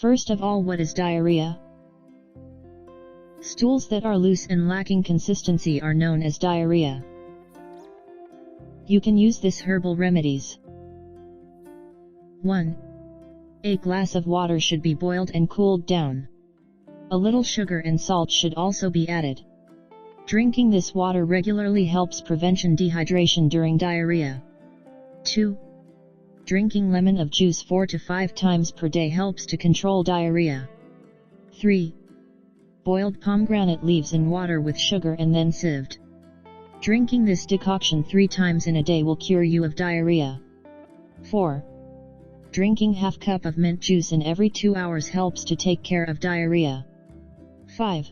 First of all, what is diarrhea? Stools that are loose and lacking consistency are known as diarrhea. You can use this herbal remedies. 1. A glass of water should be boiled and cooled down. A little sugar and salt should also be added. Drinking this water regularly helps prevention dehydration during diarrhea. 2. Drinking lemon of juice 4 to 5 times per day helps to control diarrhea. 3. Boiled pomegranate leaves in water with sugar and then sieved. Drinking this decoction 3 times in a day will cure you of diarrhea. 4. Drinking half cup of mint juice in every 2 hours helps to take care of diarrhea. 5.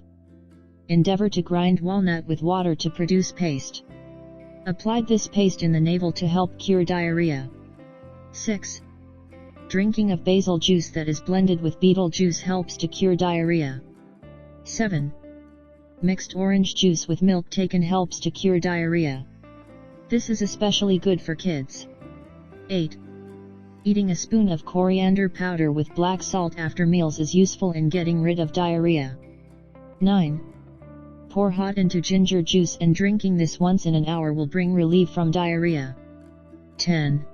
Endeavor to grind walnut with water to produce paste. Apply this paste in the navel to help cure diarrhea. 6. Drinking of basil juice that is blended with beetle juice helps to cure diarrhea. 7. Mixed orange juice with milk taken helps to cure diarrhea. This is especially good for kids. 8. Eating a spoon of coriander powder with black salt after meals is useful in getting rid of diarrhea. 9. Pour hot into ginger juice and drinking this once in an hour will bring relief from diarrhea. 10.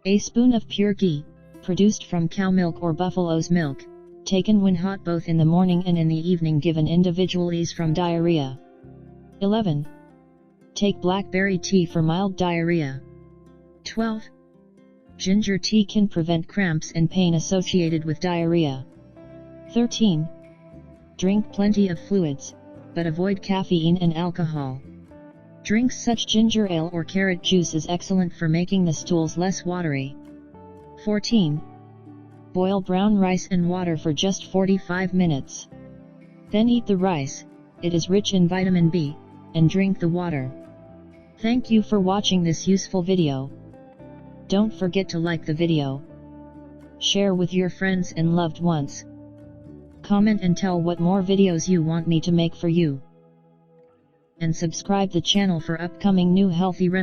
A spoon of pure ghee, produced from cow milk or buffalo's milk, taken when hot both in the morning and in the evening give an individual ease from diarrhea. 11. Take blackberry tea for mild diarrhea. 12. Ginger tea can prevent cramps and pain associated with diarrhea. 13. Drink plenty of fluids, but avoid caffeine and alcohol. Drink such ginger ale or carrot juice is excellent for making the stools less watery. 14. Boil brown rice in water for just 45 minutes. Then eat the rice, it is rich in vitamin B, and drink the water. Thank you for watching this useful video. Don't forget to like the video, share with your friends and loved ones, comment and tell what more videos you want me to make for you, and subscribe the channel for upcoming new healthy remedies.